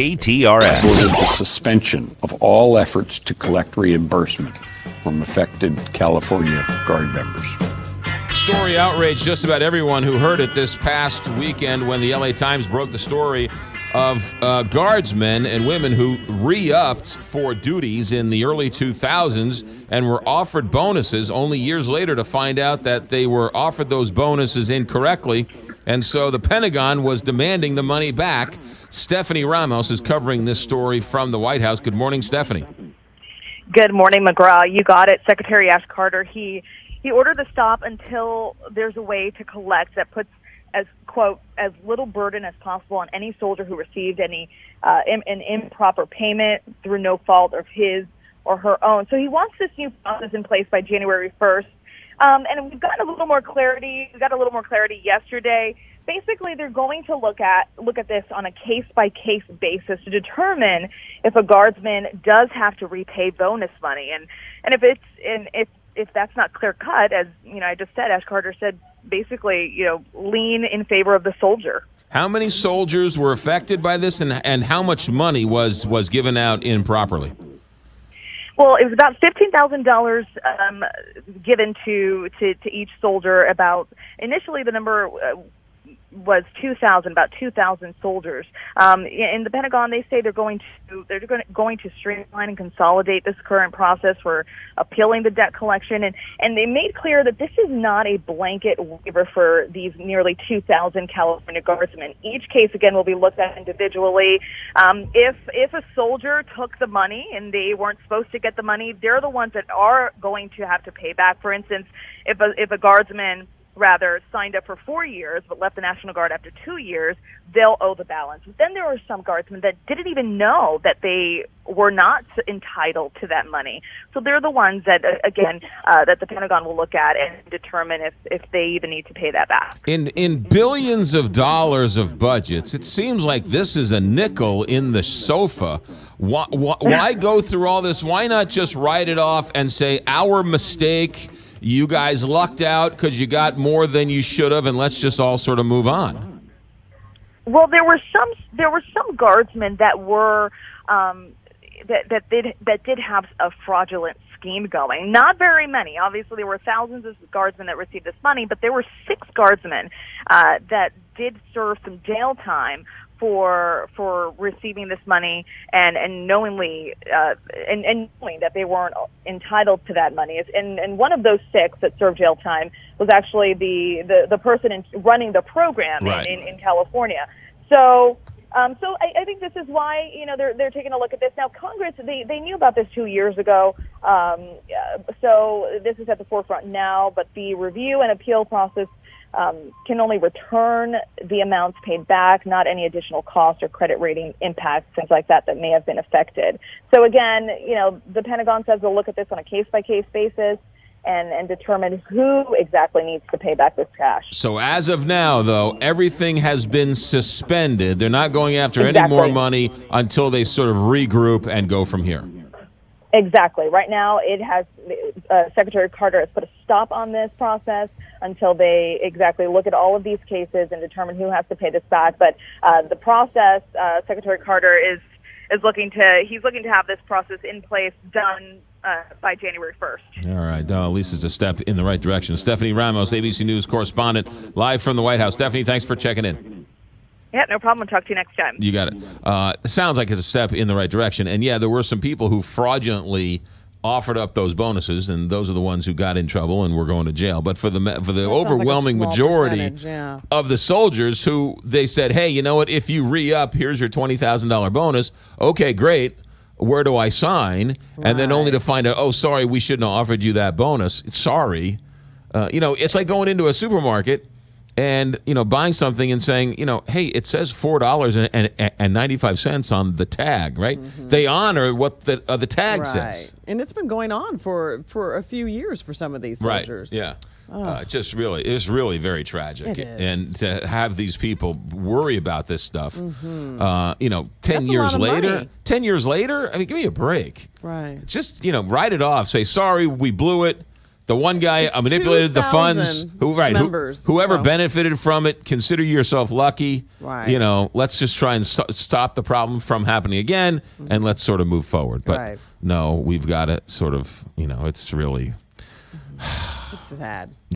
KTRS. Ordered the suspension of all efforts to collect reimbursement from affected California Guard members. Story outraged just about everyone who heard it this past weekend when the LA Times broke the story of guardsmen and women who re-upped for duties in the early 2000s and were offered bonuses only years later to find out that they were offered those bonuses incorrectly. And so the Pentagon was demanding the money back. Stephanie Ramos is covering this story from the White House. Good morning, Stephanie. Good morning, McGraw. You got it. Secretary Ash Carter, he ordered the stop until there's a way to collect that puts as, quote, as little burden as possible on any soldier who received any an improper payment through no fault of his or her own. So he wants this new process in place by January 1st. And we've gotten a little more clarity. We got a little more clarity yesterday. Basically, they're going to look at this on a case-by-case basis to determine if a guardsman does have to repay bonus money, and if that's not clear-cut, as I just said, Ash Carter said, basically, lean in favor of the soldier. How many soldiers were affected by this, and how much money was given out improperly? Well, it was about $15,000 given to each soldier. Initially, the number was 2,000, about 2,000 soldiers. In the Pentagon, they say they're going to streamline and consolidate this current process for appealing the debt collection, and they made clear that this is not a blanket waiver for these nearly 2,000 California Guardsmen. Each case again will be looked at individually. If a soldier took the money and they weren't supposed to get the money, they're the ones that are going to have to pay back. For instance, if a guardsman signed up for 4 years but left the National Guard after 2 years, they'll owe the balance. But then there are some guardsmen that didn't even know that they were not entitled to that money. So they're the ones that, that the Pentagon will look at and determine if they even need to pay that back. In billions of dollars of budgets, it seems like this is a nickel in the sofa. Why go through all this? Why not just write it off and say, our mistake, you guys lucked out because you got more than you should have, and let's just all sort of move on? Well, there were some guardsmen that were that did have a fraudulent scheme going. Not very many. Obviously, there were thousands of guardsmen that received this money, but there were 6 guardsmen that did serve some jail time for receiving this money and knowingly and knowing that they weren't entitled to that money. And one of those 6 that served jail time was actually the person running the program right. in California. So I think this is why they're taking a look at this now. Congress they knew about this 2 years ago, so this is at the forefront now. But the review and appeal process can only return the amounts paid back, not any additional costs or credit rating impacts, things like that may have been affected. So again, the Pentagon says they'll look at this on a case-by-case basis and determine who exactly needs to pay back this cash. So as of now, though, everything has been suspended. They're not going after Exactly. any more money until they sort of regroup and go from here. Exactly. Right now, it has Secretary Carter has put a stop on this process until they exactly look at all of these cases and determine who has to pay this back. But the process, Secretary Carter is looking to have this process in place done by January 1st. All right. At least it's a step in the right direction. Stephanie Ramos, ABC News correspondent, live from the White House. Stephanie, thanks for checking in. Yeah, no problem. I'll talk to you next time. You got it. It sounds like it's a step in the right direction. And, yeah, there were some people who fraudulently offered up those bonuses, and those are the ones who got in trouble and were going to jail. But for the overwhelming majority of the soldiers who they said, hey, you know what, if you re-up, here's your $20,000 bonus. Okay, great. Where do I sign? Right. And then only to find out, oh, sorry, we shouldn't have offered you that bonus. Sorry. It's like going into a supermarket and, buying something and saying, hey, it says $4.95 on the tag, right? Mm-hmm. They honor what the tag says. And it's been going on for a few years for some of these soldiers. Right, yeah. It's really very tragic. And to have these people worry about this stuff, 10 years later, I mean, give me a break. Right. Just, write it off. Say, sorry, we blew it. The one guy manipulated the funds. 2,000 members. Whoever So- benefited from it, consider yourself lucky. Right. You know, let's just try and stop the problem from happening again, and let's sort of move forward. But Right. no, we've got to sort of, it's really. It's sad.